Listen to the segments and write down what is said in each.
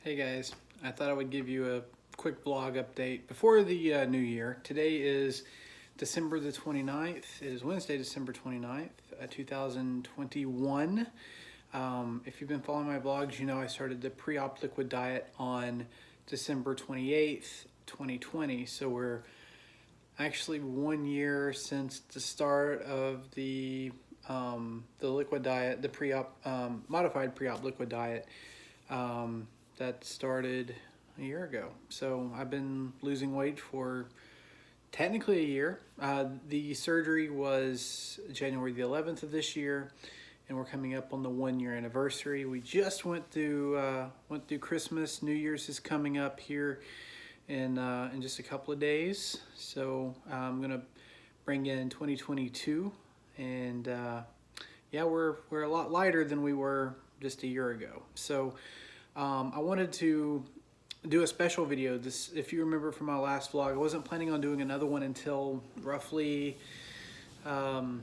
Hey guys, I thought I would give you a quick vlog update before the new year. Today is December the 29th. It is Wednesday, December 29th, 2021. If you've been following my vlogs, you know I started the pre-op liquid diet on December 28th, 2020. So we're actually 1 year since the start of the liquid diet, the pre-op modified pre-op liquid diet. That started a year ago. So I've been losing weight for technically a year. The surgery was January the 11th of this year, and we're coming up on the 1 year anniversary. We just went through Christmas. New Year's is coming up here in just a couple of days. So I'm gonna bring in 2022, and yeah, we're a lot lighter than we were just a year ago. So I wanted to do a special video. This, if you remember from my last vlog, I wasn't planning on doing another one until roughly around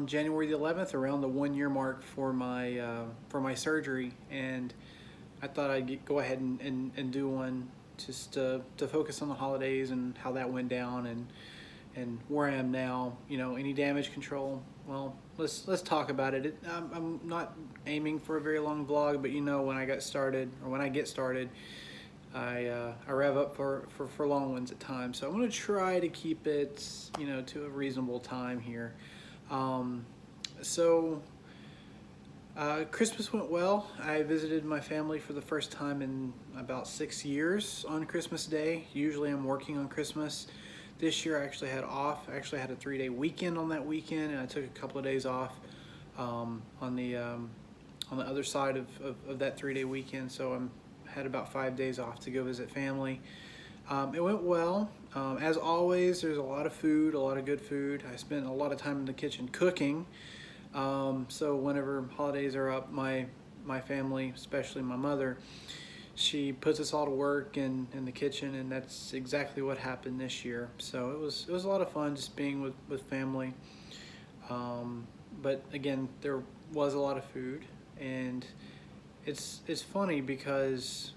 January the 11th, around the 1 year mark for my surgery, and I thought I'd go ahead and do one just to focus on the holidays and how that went down and where I am now. You know, any damage control. Well, let's talk about it. I'm not aiming for a very long vlog, but you know, when I get started, I rev up for long ones at times. So I'm gonna try to keep it, you know, to a reasonable time here. Christmas went well. I visited my family for the first time in about 6 years on Christmas Day. Usually I'm working on Christmas. This year I actually had off. I actually had a 3-day weekend on that weekend, and I took a couple of days off on the other side of that 3-day weekend. So I had about 5 days off to go visit family. It went well. As always, there's a lot of food, a lot of good food. I spent a lot of time in the kitchen cooking. So whenever holidays are up, my family, especially my mother, she puts us all to work in the kitchen, and that's exactly what happened this year. So it was a lot of fun just being with family. But again, there was a lot of food, and it's funny because,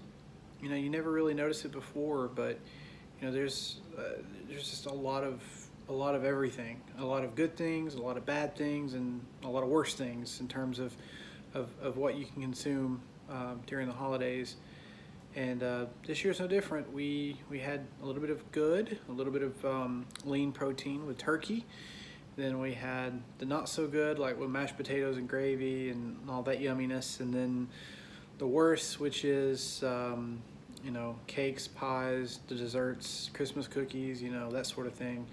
you know, you never really noticed it before, but you know, there's just a lot of everything, a lot of good things, a lot of bad things, and a lot of worse things in terms of what you can consume during the holidays. And this year's no different. We had a little bit of good, a little bit of lean protein with turkey. Then we had the not so good, like with mashed potatoes and gravy and all that yumminess. And then the worst, which is you know, cakes, pies, the desserts, Christmas cookies, you know, that sort of thing.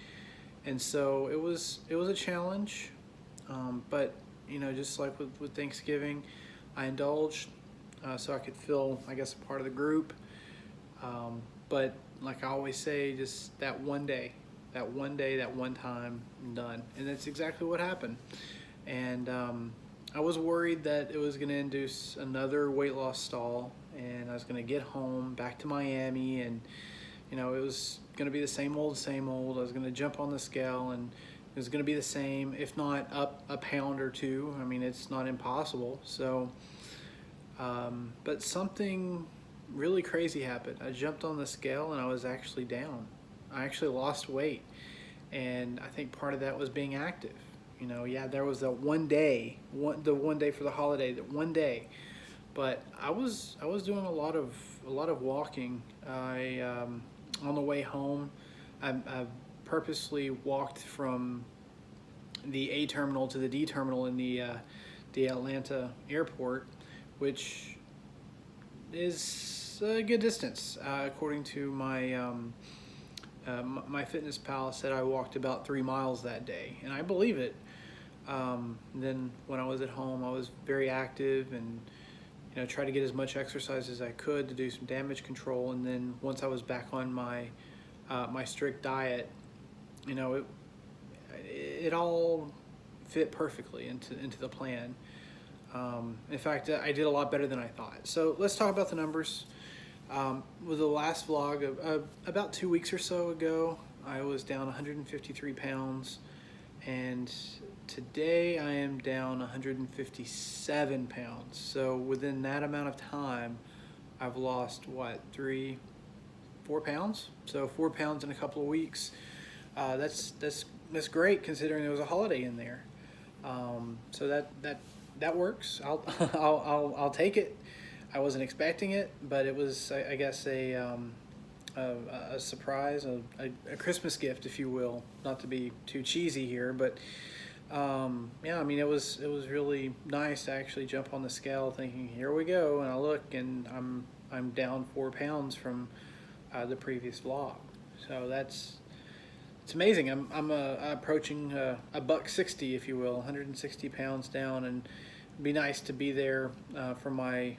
And so it was a challenge, but you know, just like with Thanksgiving, I indulged. So I could feel, I guess, a part of the group. But like I always say, just that one day, that one time, I'm done. And that's exactly what happened. And I was worried that it was going to induce another weight loss stall, and I was going to get home back to Miami, and you know, it was going to be the same old. I was going to jump on the scale, and it was going to be the same, if not up a pound or two. I mean, it's not impossible. So but something really crazy happened. I jumped on the scale and I was actually down. I actually lost weight, and I think part of that was being active. You know, yeah, there was that the one day for the holiday, that one day, but I was doing a lot of walking. On the way home, I purposely walked from the A terminal to the D terminal in the Atlanta airport, which is a good distance. According to my fitness pal, said I walked about 3 miles that day, and I believe it. Then when I was at home, I was very active and, you know, tried to get as much exercise as I could to do some damage control. And then once I was back on my strict diet, you know, it all fit perfectly into the plan. In fact, I did a lot better than I thought. So let's talk about the numbers. With the last vlog, about 2 weeks or so ago, I was down 153 pounds, and today I am down 157 pounds. So within that amount of time, I've lost what, 4 pounds? So 4 pounds in a couple of weeks. That's great considering there was a holiday in there. So that works. I'll take it. I wasn't expecting it, but it was, I guess, a surprise, a Christmas gift, if you will. Not to be too cheesy here, but yeah, I mean, it was really nice to actually jump on the scale, thinking, here we go, and I look, and I'm down 4 pounds from the previous vlog. So it's amazing. I'm approaching a buck 60, if you will, 160 pounds down, and it'd be nice to be there for my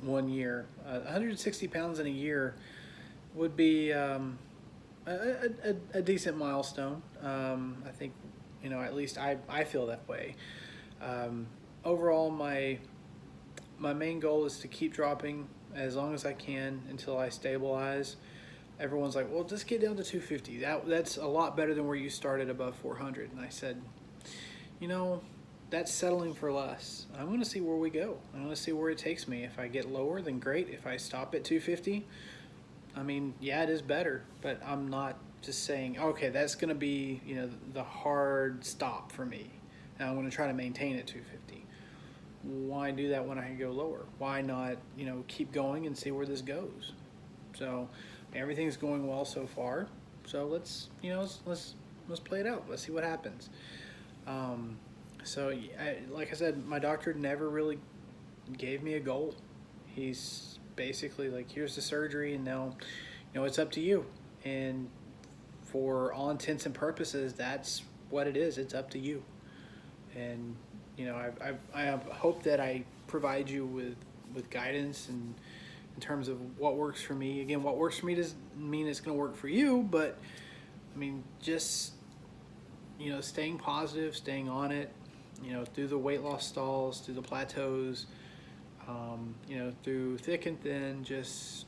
1 year. 160 pounds in a year would be a decent milestone. I think, at least I feel that way. Overall, my main goal is to keep dropping as long as I can until I stabilize. Everyone's like, well, just get down to 250. That's a lot better than where you started above 400. And I said, that's settling for less. I want to see where we go. I want to see where it takes me. If I get lower, then great. If I stop at 250, I mean, yeah, it is better, but I'm not just saying, okay, that's going to be, the hard stop for me. And I'm going to try to maintain at 250. Why do that when I can go lower? Why not, keep going and see where this goes? So everything's going well so far. So let's play it out. Let's see what happens. So like I said, my doctor never really gave me a goal. He's basically like, here's the surgery, and now, it's up to you. And for all intents and purposes, that's what it is. It's up to you. And I hope that I provide you with guidance and in terms of what works for me. Again, what works for me doesn't mean it's going to work for you, but I mean, just staying positive, staying on it, through the weight loss stalls, through the plateaus, through thick and thin, just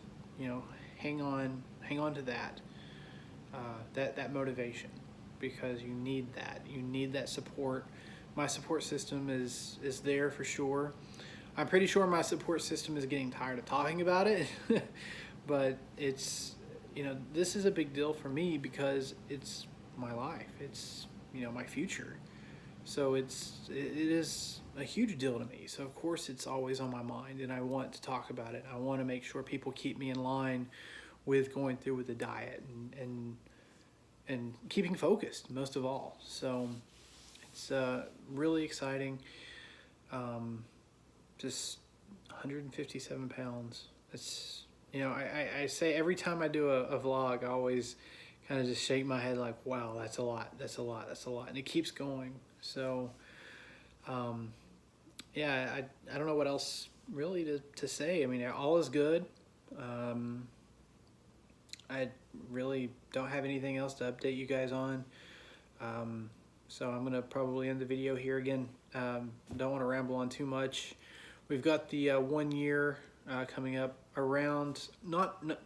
hang on to that motivation, because you need that support. My support system is there for sure. I'm pretty sure my support system is getting tired of talking about it, but it's, this is a big deal for me because it's my life. It's, my future. So it is a huge deal to me. So of course it's always on my mind, and I want to talk about it. I want to make sure people keep me in line with going through with the diet and keeping focused most of all. So it's really exciting. Just 157 pounds. It's, I say every time I do a vlog, I always kind of just shake my head like, wow, that's a lot. And it keeps going. So, yeah, I don't know what else really to say. I mean, all is good. I really don't have anything else to update you guys on. So I'm going to probably end the video here again. Don't want to ramble on too much. We've got the 1 year coming up around,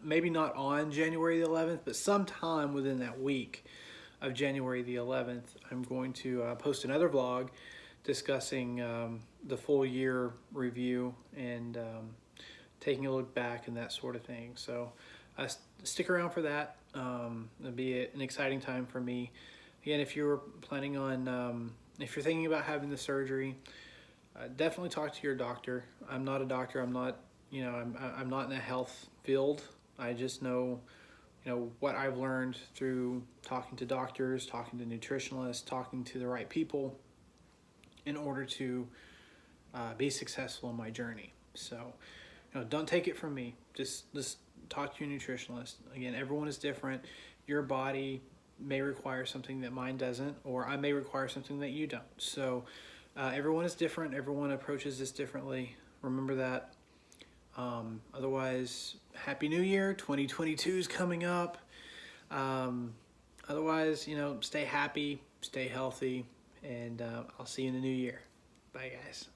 maybe not on January the 11th, but sometime within that week of January the 11th, I'm going to post another vlog discussing the full year review and taking a look back and that sort of thing. So stick around for that. It'll be an exciting time for me. Again, if you're planning on, if you're thinking about having the surgery, definitely talk to your doctor. I'm not a doctor. I'm not, I'm not in the health field. I just know, what I've learned through talking to doctors, talking to nutritionalists, talking to the right people in order to be successful in my journey. So, don't take it from me. Just talk to your nutritionalist. Again, everyone is different. Your body may require something that mine doesn't, or I may require something that you don't. So everyone is different. Everyone approaches this differently. Remember that. Otherwise, Happy New Year. 2022 is coming up. Otherwise, stay happy, stay healthy, and I'll see you in the new year. Bye, guys.